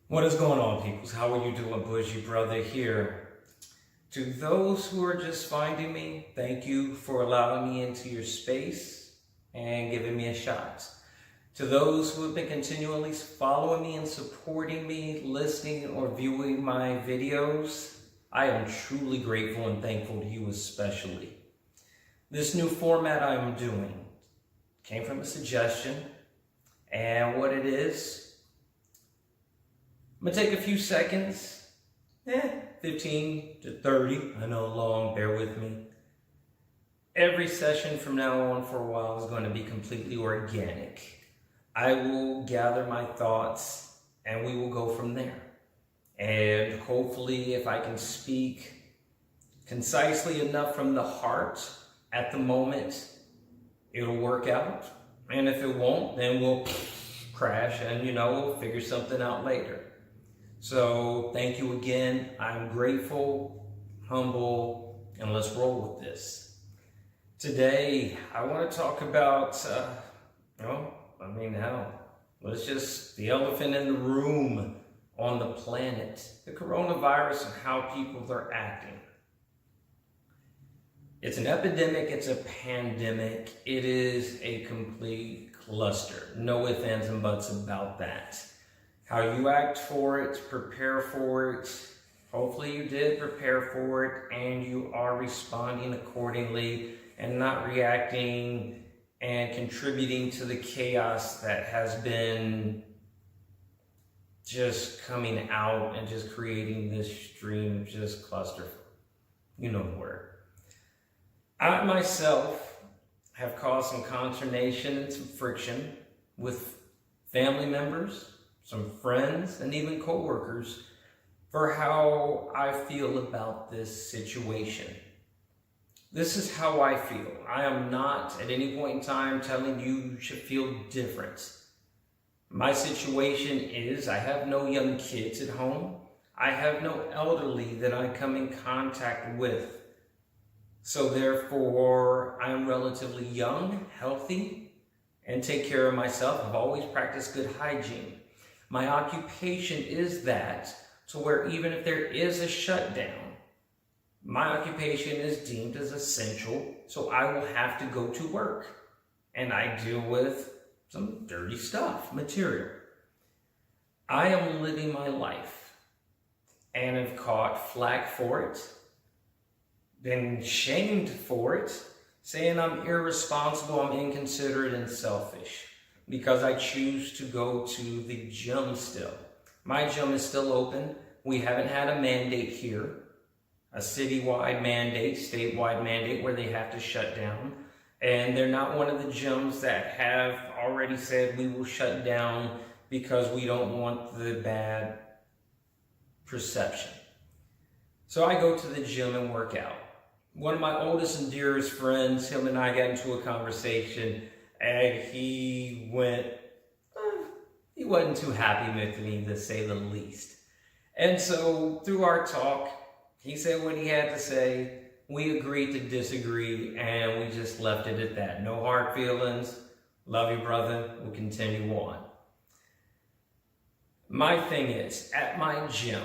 What is going on, peoples? How are you doing? Bushy Brother here. To those who are just finding me, thank you for allowing me into your space and giving me a shot. To those who have been continually following me and supporting me, listening or viewing my videos, I am truly grateful and thankful to you especially. This new format I am doing came from a suggestion, and what it is, I'm going to take a few seconds, 15 to 30, I know long, bear with me. Every session from now on for a while is going to be completely organic. I will gather my thoughts and we will go from there. And hopefully if I can speak concisely enough from the heart at the moment, it'll work out. And if it won't, then we'll crash and we'll figure something out later. So thank you again. I'm grateful, humble, and let's roll with this. Today, I want to talk about, let's just, the elephant in the room on the planet, the coronavirus and how people are acting. It's an epidemic, it's a pandemic, it is a complete cluster. No ifs, ands, and buts about that. How you act for it, prepare for it. Hopefully you did prepare for it and you are responding accordingly and not reacting and contributing to the chaos that has been just coming out and just creating this stream of just cluster. You know the word. I myself have caused some consternation and some friction with family members, some friends, and even co-workers for how I feel about this situation. This is how I feel. I am not at any point in time telling you should feel different. My situation is I have no young kids at home. I have no elderly that I come in contact with. So therefore, I am relatively young, healthy, and take care of myself. I've always practiced good hygiene. My occupation is that, to where even if there is a shutdown, my occupation is deemed as essential, so I will have to go to work. And I deal with some dirty stuff, material. I am living my life and have caught flack for it, been shamed for it, saying I'm irresponsible, I'm inconsiderate and selfish, because I choose to go to the gym still. My gym is still open. We haven't had a mandate here, a citywide mandate, statewide mandate where they have to shut down. And they're not one of the gyms that have already said we will shut down because we don't want the bad perception. So I go to the gym and work out. One of my oldest and dearest friends, him and I got into a conversation, and he wasn't too happy with me, to say the least. And so through our talk, he said what he had to say. We agreed to disagree, and we just left it at that. No hard feelings. Love you, brother. We'll continue on. My thing is, at my gym,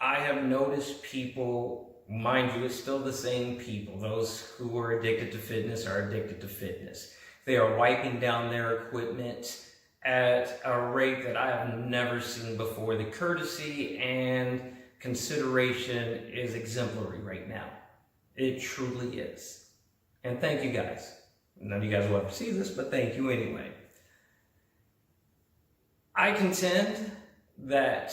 I have noticed people, mind you, it's still the same people. Those who are addicted to fitness are addicted to fitness. They are wiping down their equipment at a rate that I have never seen before. The courtesy and consideration is exemplary right now. It truly is. And thank you guys. None of you guys will ever see this, but thank you anyway. I contend that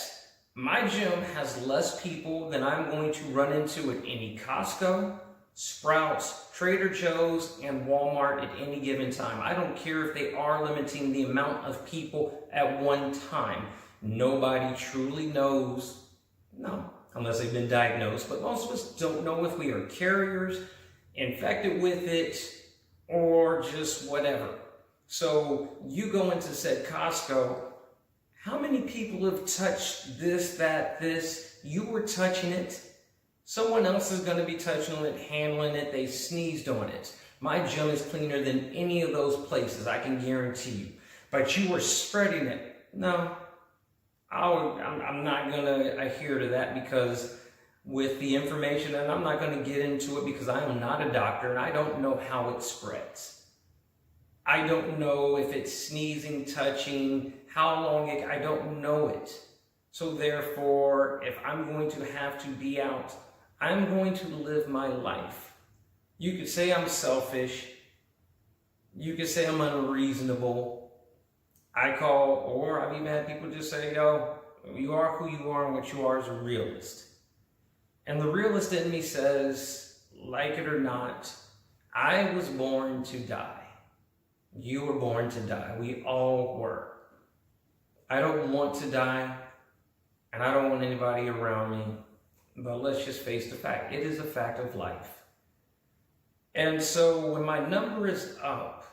my gym has less people than I'm going to run into at any Costco, Sprouts, Trader Joe's, and Walmart at any given time. I don't care if they are limiting the amount of people at one time. Nobody truly knows, no, unless they've been diagnosed, but most of us don't know if we are carriers, infected with it, or just whatever. So you go into said Costco, how many people have touched this, that, this? You were touching it. Someone else is going to be touching it, handling it. They sneezed on it. My gym is cleaner than any of those places, I can guarantee you. But you were spreading it. No, I'm not going to adhere to that, because with the information, and I'm not going to get into it because I am not a doctor and I don't know how it spreads. I don't know if it's sneezing, touching, how long I don't know it. So therefore, if I'm going to have to be out, I'm going to live my life. You could say I'm selfish. You could say I'm unreasonable. I've even had people just say, yo, you are who you are, and what you are is a realist. And the realist in me says, like it or not, I was born to die. You were born to die. We all were. I don't want to die, and I don't want anybody around me, but let's just face the fact. It is a fact of life. And so when my number is up,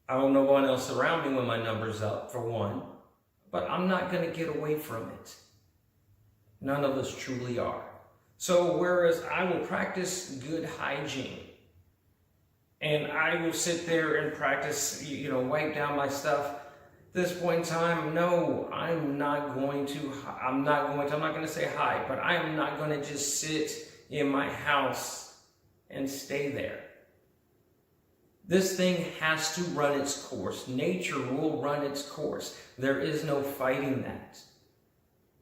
I don't know no one else around me when my number's up, for one, but I'm not going to get away from it. None of us truly are. So whereas I will practice good hygiene, and I will sit there and practice, wipe down my stuff, at this point in time, no, I'm not going to say hide, but I am not going to just sit in my house and stay there. This thing has to run its course. Nature will run its course. There is no fighting that.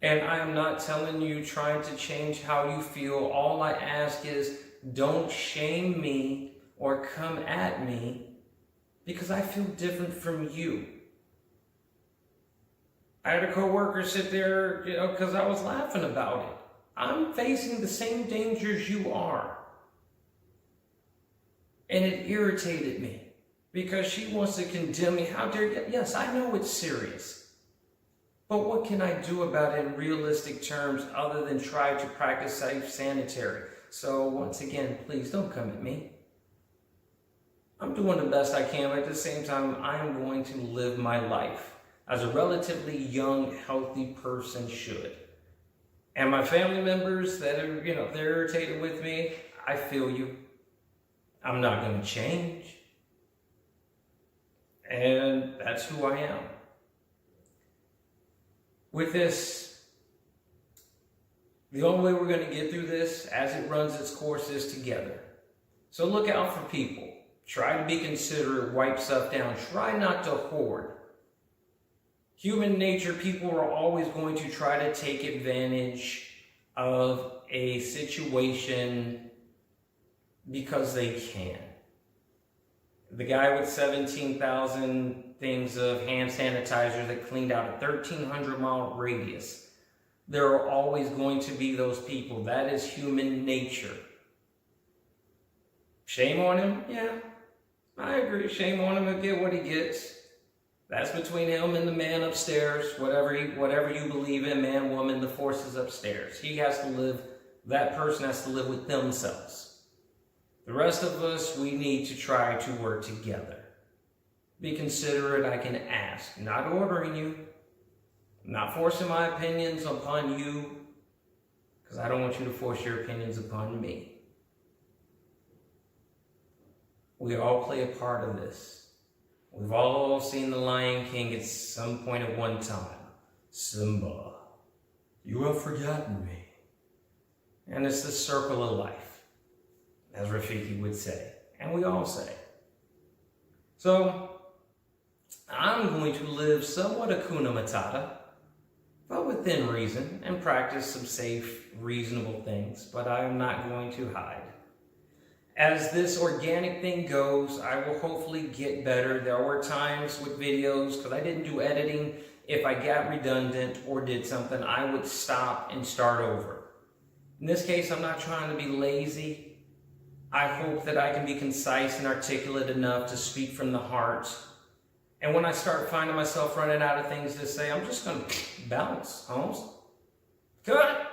And I am not telling you, trying to change how you feel. All I ask is, don't shame me or come at me because I feel different from you. I had a coworker sit there, because I was laughing about it. I'm facing the same dangers you are. And it irritated me because she wants to condemn me. How dare you? Yes, I know it's serious. But what can I do about it in realistic terms other than try to practice safe sanitary? So once again, please don't come at me. I'm doing the best I can, but at the same time, I am going to live my life as a relatively young, healthy person should. And my family members that are, they're irritated with me, I feel you. I'm not going to change. And that's who I am. With this, the only way we're going to get through this as it runs its course is together. So look out for people. Try to be considerate, wipe stuff down. Try not to hoard. Human nature, people are always going to try to take advantage of a situation because they can. The guy with 17,000 things of hand sanitizer that cleaned out a 1,300-mile radius. There are always going to be those people. That is human nature. Shame on him? Yeah, I agree. Shame on him. He'll get what he gets. That's between him and the man upstairs. Whatever you believe in, man, woman, the force is upstairs. He has to live, that person has to live with themselves. The rest of us, we need to try to work together. Be considerate, I can ask. Not ordering you. Not forcing my opinions upon you, because I don't want you to force your opinions upon me. We all play a part of this. We've all seen The Lion King at some point at one time. Simba, you have forgotten me. And it's the circle of life, as Rafiki would say, and we all say. So, I'm going to live somewhat Hakuna Matata, but within reason, and practice some safe, reasonable things, but I am not going to hide. As this organic thing goes, I will hopefully get better. There were times with videos, because I didn't do editing, if I got redundant or did something, I would stop and start over. In this case, I'm not trying to be lazy. I hope that I can be concise and articulate enough to speak from the heart. And when I start finding myself running out of things to say, I'm just going to bounce, Holmes. Cut!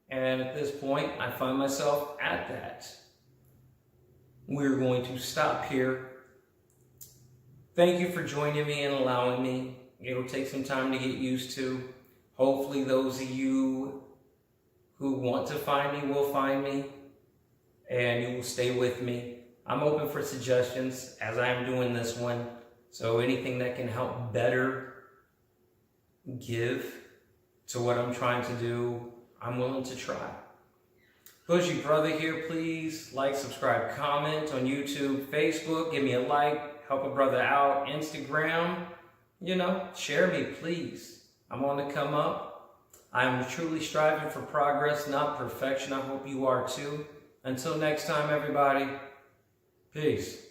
And at this point, I find myself at that. We're going to stop here. Thank you for joining me and allowing me. It'll take some time to get used to. Hopefully those of you who want to find me will find me, and you will stay with me. I'm open for suggestions as I am doing this one. So anything that can help better give to what I'm trying to do, I'm willing to try. Bushy brother here, please like, subscribe, comment on YouTube, Facebook, give me a like, help a brother out, Instagram, share me, please. I'm on the come up. I'm truly striving for progress, not perfection. I hope you are too. Until next time, everybody, peace.